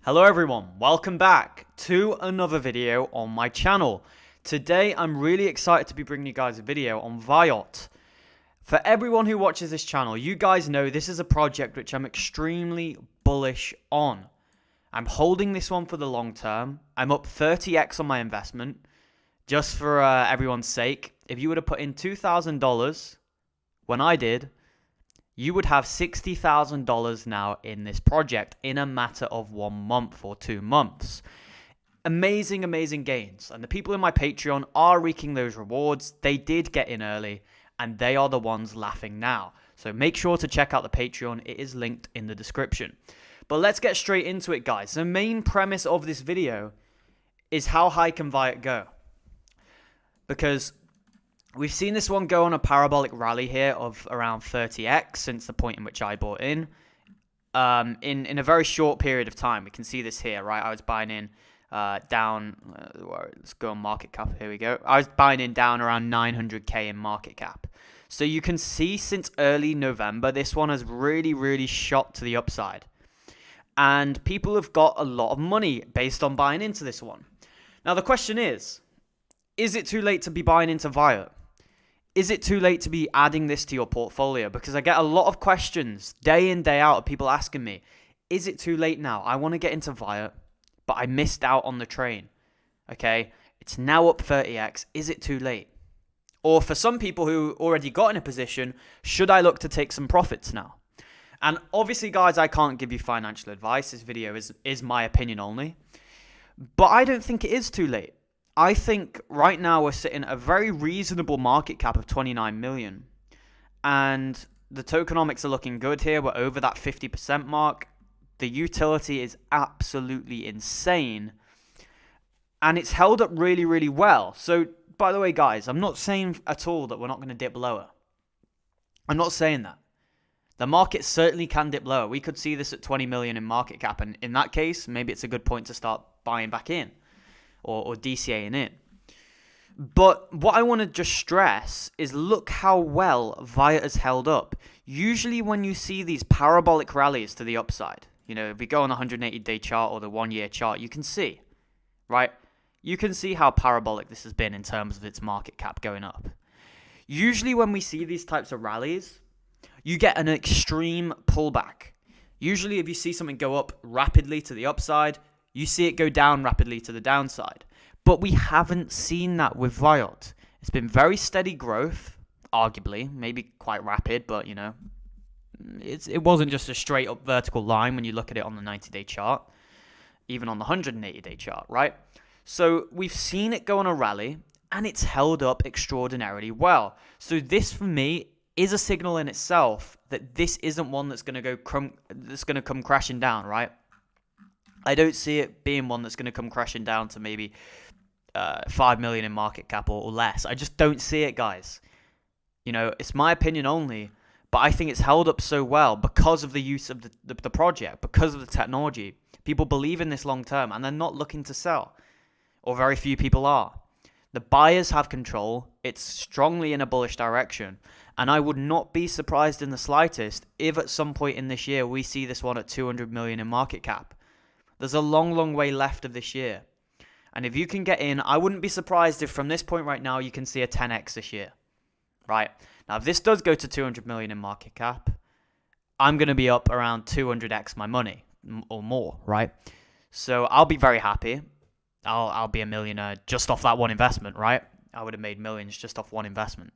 Hello everyone, welcome back to another video on my channel. Today I'm really excited to be bringing you guys a video on Viot. For everyone who watches this channel, you guys know this is a project which I'm extremely bullish on. I'm holding this one for the long term. I'm up 30x on my investment. Just for everyone's sake, if you would have put in $2,000 when I did, you would have $60,000 now in this project in a matter of 1 month or 2 months. Amazing, amazing gains. And the people in my Patreon are reaping those rewards. They did get in early, and they are the ones laughing now. So make sure to check out the Patreon. It is linked in the description. But let's get straight into it, guys. The main premise of this video is how high can Viot go? Because we've seen this one go on a parabolic rally here of around 30x since the point in which I bought in a very short period of time. We can see this here, right? I was buying in down, let's go on market cap, here we go. I was buying in down around 900k in market cap. So you can see since early November, this one has really shot to the upside. And people have got a lot of money based on buying into this one. Now the question is it too late to be buying into Viot? Is it too late to be adding this to your portfolio? Because I get a lot of questions day in, day out of people asking me, is it too late now? I want to get into Viot, but I missed out on the train. Okay, it's now up 30x. Is it too late? Or for some people who already got in a position, should I look to take some profits now? And obviously, guys, I can't give you financial advice. This video is my opinion only. But I don't think it is too late. I think right now we're sitting at a very reasonable market cap of 29 million. And the tokenomics are looking good here. We're over that 50% mark. The utility is absolutely insane. And it's held up really well. So, by the way, guys, I'm not saying at all that we're not going to dip lower. I'm not saying that. The market certainly can dip lower. We could see this at 20 million in market cap. And in that case, maybe it's a good point to start buying back in. Or DCAing in. But what I want to just stress is look how well Viot has held up. Usually when you see these parabolic rallies to the upside, you know, if we go on the 180-day chart or the 1-year chart, you can see, right? You can see how parabolic this has been in terms of its market cap going up. Usually when we see these types of rallies, you get an extreme pullback. Usually if you see something go up rapidly to the upside, you see it go down rapidly to the downside. But we haven't seen that with Viot. It's been very steady growth, arguably. Maybe quite rapid, but, you know, it wasn't just a straight up vertical line when you look at it on the 90-day chart. Even on the 180-day chart, right? So we've seen it go on a rally, and it's held up extraordinarily well. So this, for me, is a signal in itself that this isn't one that's going to come crashing down, right? I don't see it being one that's going to come crashing down to maybe 5 million in market cap or less. I just don't see it, guys. You know, it's my opinion only, but I think it's held up so well because of the use of the project, because of the technology. People believe in this long term, and they're not looking to sell, or very few people are. The buyers have control. It's strongly in a bullish direction, and I would not be surprised in the slightest if at some point in this year we see this one at 200 million in market cap. There's a long way left of this year. And if you can get in, I wouldn't be surprised if from this point right now you can see a 10x this year. Right? Now, if this does go to 200 million in market cap, I'm going to be up around 200x my money or more, right? So I'll be very happy. I'll be a millionaire just off that one investment, right? I would have made millions just off one investment.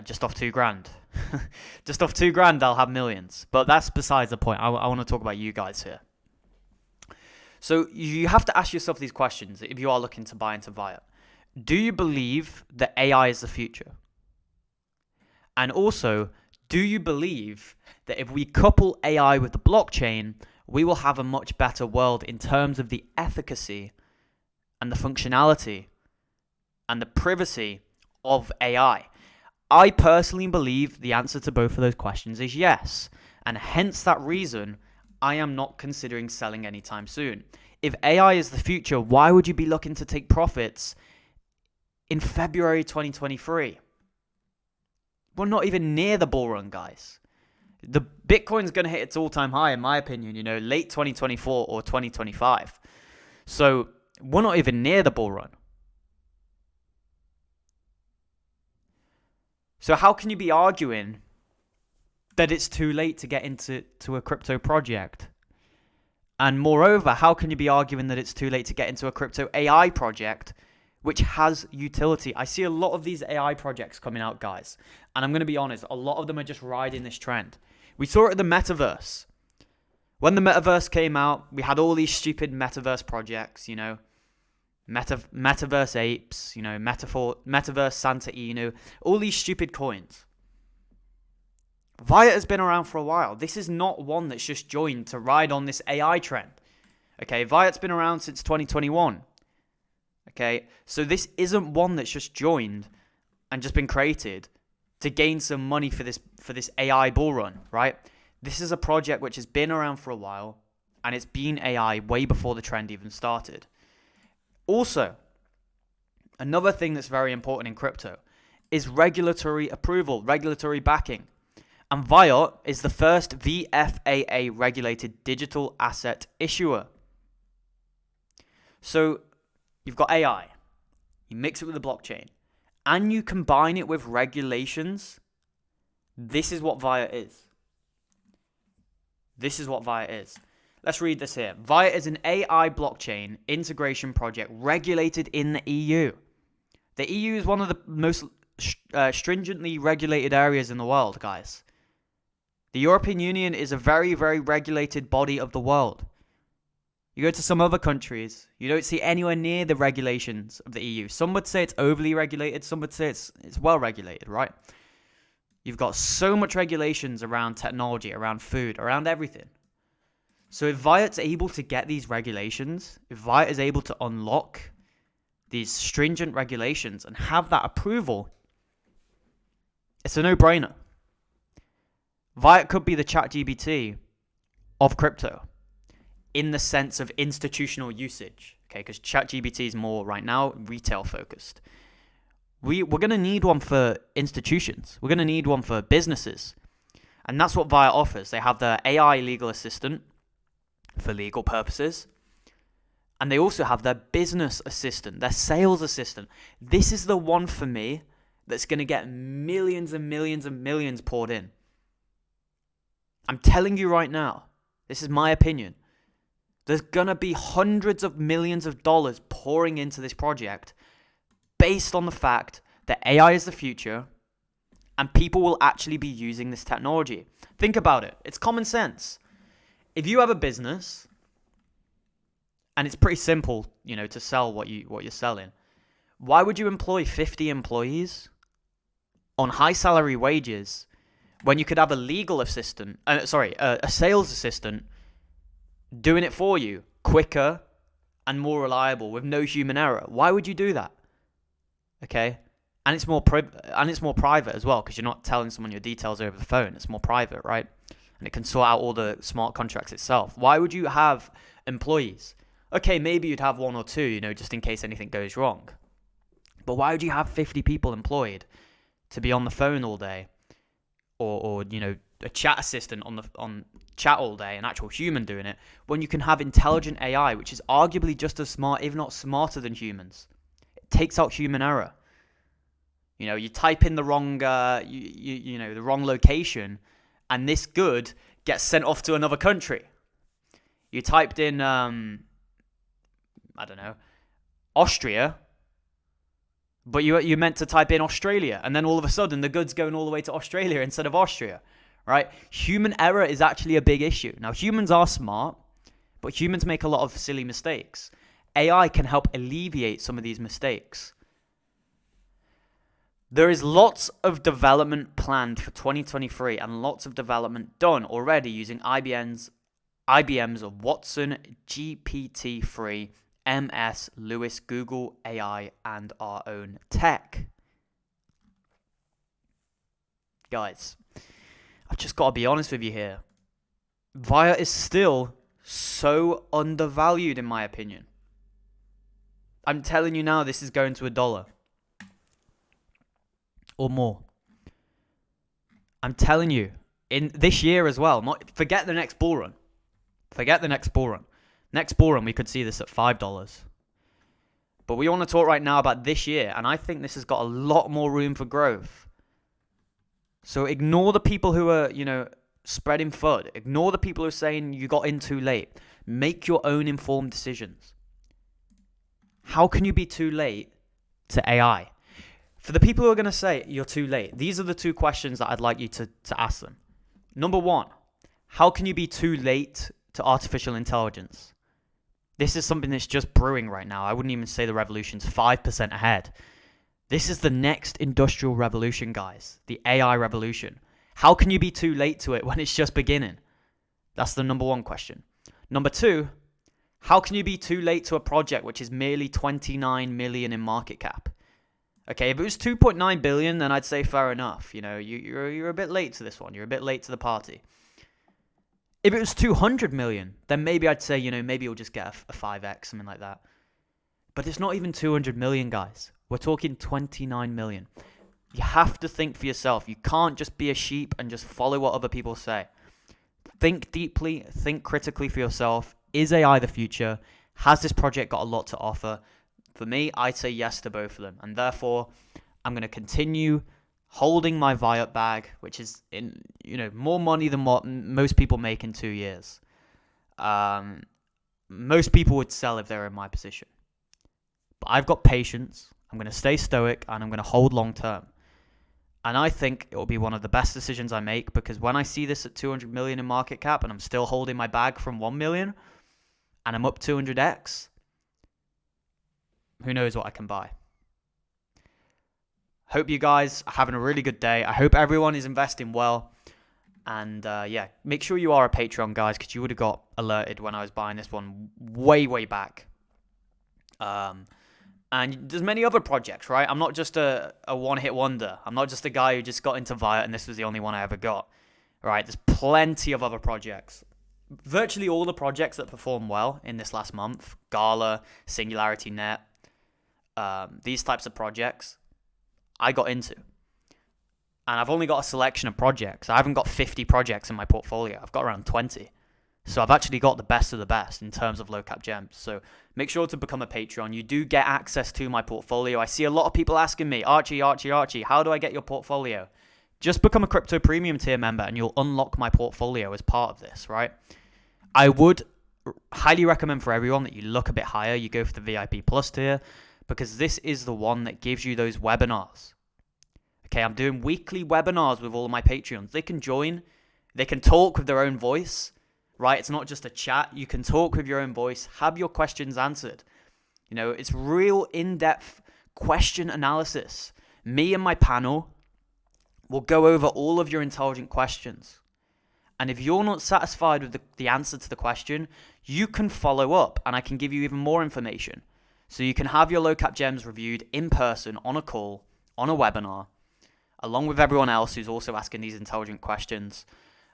Just off $2,000. Just off $2,000, I'll have millions. But that's besides the point. I want to talk about you guys here. So you have to ask yourself these questions if you are looking to buy into Viot. Do you believe that AI is the future? And also, do you believe that if we couple AI with the blockchain, we will have a much better world in terms of the efficacy and the functionality and the privacy of AI? I personally believe the answer to both of those questions is yes. And hence that reason, I am not considering selling anytime soon. If AI is the future, why would you be looking to take profits in February 2023? We're not even near the bull run, guys. the Bitcoin's going to hit its all-time high, in my opinion, late 2024 or 2025. So we're not even near the bull run. So how can you be arguing that it's too late to get into a crypto project? And moreover, how can you be arguing that it's too late to get into a crypto AI project which has utility? I see a lot of these AI projects coming out, guys. And I'm going to be honest, a lot of them are just riding this trend. We saw it at the metaverse. When the metaverse came out, we had all these stupid metaverse projects, metaverse apes, metaverse Santa Inu, all these stupid coins. Viot has been around for a while. This is not one that's just joined to ride on this AI trend. Okay, Viot's been around since 2021. Okay, so this isn't one that's just joined and just been created to gain some money for this AI bull run, right? This is a project which has been around for a while, and it's been AI way before the trend even started. Also, another thing that's very important in crypto is regulatory approval, regulatory backing. And Viot is the first VFAA regulated digital asset issuer. So you've got AI, you mix it with the blockchain, and you combine it with regulations. This is what Viot is. This is what Viot is. Let's read this here. Viot is an AI blockchain integration project regulated in the EU. The EU is one of the most stringently regulated areas in the world, guys. The European Union is a very, very regulated body of the world. You go to some other countries, you don't see anywhere near the regulations of the EU. Some would say it's overly regulated, some would say it's well regulated, right? You've got so much regulations around technology, around food, around everything. So if Viot's able to get these regulations, if Viot is able to unlock these stringent regulations and have that approval, it's a no-brainer. Viot could be the ChatGPT of crypto in the sense of institutional usage, okay? Because ChatGPT is more right now retail focused. We're going to need one for institutions. We're going to need one for businesses. And that's what Viot offers. They have their AI legal assistant for legal purposes. And they also have their business assistant, their sales assistant. This is the one for me that's going to get millions and millions and millions poured in. I'm telling you right now, this is my opinion. There's going to be hundreds of millions of dollars pouring into this project based on the fact that AI is the future and people will actually be using this technology. Think about it. It's common sense. If you have a business, and it's pretty simple, to sell what you're selling, why would you employ 50 employees on high salary wages when you could have a legal assistant, a sales assistant doing it for you quicker and more reliable with no human error? Why would you do that? Okay, and it's more private as well, because you're not telling someone your details over the phone. It's more private, right? And it can sort out all the smart contracts itself. Why would you have employees? Okay, maybe you'd have one or two, just in case anything goes wrong. But why would you have 50 people employed to be on the phone all day, or a chat assistant on chat all day, an actual human doing it, when you can have intelligent AI, which is arguably just as smart, if not smarter than humans? It takes out human error. You type in the wrong, the wrong location, and this good gets sent off to another country. You typed in, Austria, but you meant to type in Australia, and then all of a sudden the good's going all the way to Australia instead of Austria, right? Human error is actually a big issue. Now, humans are smart, but humans make a lot of silly mistakes. AI can help alleviate some of these mistakes. There is lots of development planned for 2023 and lots of development done already using IBM's Watson GPT-3, MS, Lewis, Google AI, and our own tech. Guys, I've just got to be honest with you here. Viot is still so undervalued in my opinion. I'm telling you now, this is going to $1 or more. I'm telling you, in this year as well. Forget the next bull run. Forget the next bull run. Next bull run, we could see this at $5. But we want to talk right now about this year, and I think this has got a lot more room for growth. So ignore the people who are, spreading FUD. Ignore the people who are saying you got in too late. Make your own informed decisions. How can you be too late to AI? For the people who are going to say you're too late, these are the two questions that I'd like you to ask them. Number one, how can you be too late to artificial intelligence? This is something that's just brewing right now. I wouldn't even say the revolution's 5% ahead. This is the next industrial revolution, guys. The AI revolution. How can you be too late to it when it's just beginning? That's the number one question. Number two, how can you be too late to a project which is merely 29 million in market cap? Okay, if it was 2.9 billion, then I'd say fair enough. You're a bit late to this one. You're a bit late to the party. If it was 200 million, then maybe I'd say, maybe you'll just get a 5x, something like that. But it's not even 200 million, guys. We're talking 29 million. You have to think for yourself. You can't just be a sheep and just follow what other people say. Think deeply, think critically for yourself. Is AI the future? Has this project got a lot to offer? For me, I'd say yes to both of them. And therefore, I'm going to continue holding my Viot bag, which is in more money than what most people make in 2 years. Most people would sell if they were in my position. But I've got patience. I'm going to stay stoic and I'm going to hold long term. And I think it will be one of the best decisions I make, because when I see this at 200 million in market cap and I'm still holding my bag from 1 million and I'm up 200x, who knows what I can buy. Hope you guys are having a really good day. I hope everyone is investing well. And make sure you are a Patreon, guys, because you would have got alerted when I was buying this one way, way back. And there's many other projects, right? I'm not just a one-hit wonder. I'm not just a guy who just got into Viot and this was the only one I ever got, right? There's plenty of other projects. Virtually all the projects that performed well in this last month, Gala, Singularity Net, these types of projects, I got into. And I've only got a selection of projects. I haven't got 50 projects in my portfolio. I've got around 20. So I've actually got the best of the best in terms of low cap gems. So make sure to become a Patreon. You do get access to my portfolio. I see a lot of people asking me, Archie, how do I get your portfolio? Just become a crypto premium tier member and you'll unlock my portfolio as part of this, right? I would highly recommend for everyone that you look a bit higher. You go for the VIP plus tier, because this is the one that gives you those webinars. Okay, I'm doing weekly webinars with all of my Patreons. They can join. They can talk with their own voice, right? It's not just a chat. You can talk with your own voice, have your questions answered. It's real in-depth question analysis. Me and my panel will go over all of your intelligent questions. And if you're not satisfied with the answer to the question, you can follow up and I can give you even more information. So you can have your low cap gems reviewed in person, on a call, on a webinar, along with everyone else who's also asking these intelligent questions.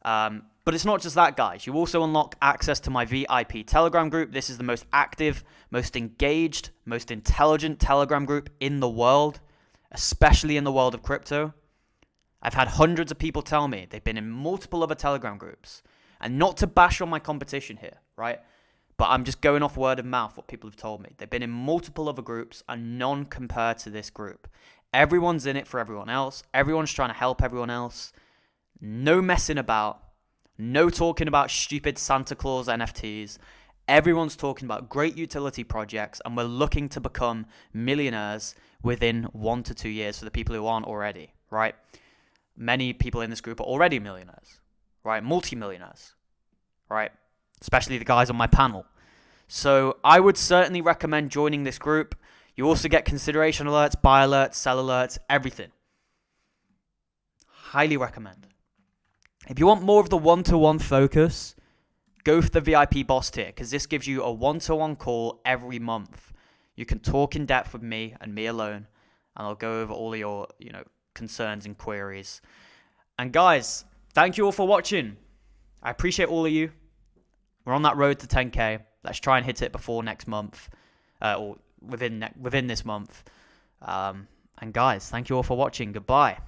But it's not just that, guys. You also unlock access to my VIP Telegram group. This is the most active, most engaged, most intelligent Telegram group in the world, especially in the world of crypto. I've had hundreds of people tell me they've been in multiple other Telegram groups. And not to bash on my competition here, right? But I'm just going off word of mouth, what people have told me. They've been in multiple other groups and none compare to this group. Everyone's in it for everyone else. Everyone's trying to help everyone else. No messing about. No talking about stupid Santa Claus NFTs. Everyone's talking about great utility projects, and we're looking to become millionaires within 1 to 2 years for the people who aren't already, right? Many people in this group are already millionaires, right? Multi-millionaires, right? Especially the guys on my panel. So I would certainly recommend joining this group. You also get consideration alerts, buy alerts, sell alerts, everything. Highly recommend. If you want more of the one-to-one focus, go for the VIP boss tier, because this gives you a one-to-one call every month. You can talk in depth with me and me alone, and I'll go over all of your, concerns and queries. And guys, thank you all for watching. I appreciate all of you. We're on that road to 10K. Let's try and hit it before next month, or within this month. And guys, thank you all for watching. Goodbye.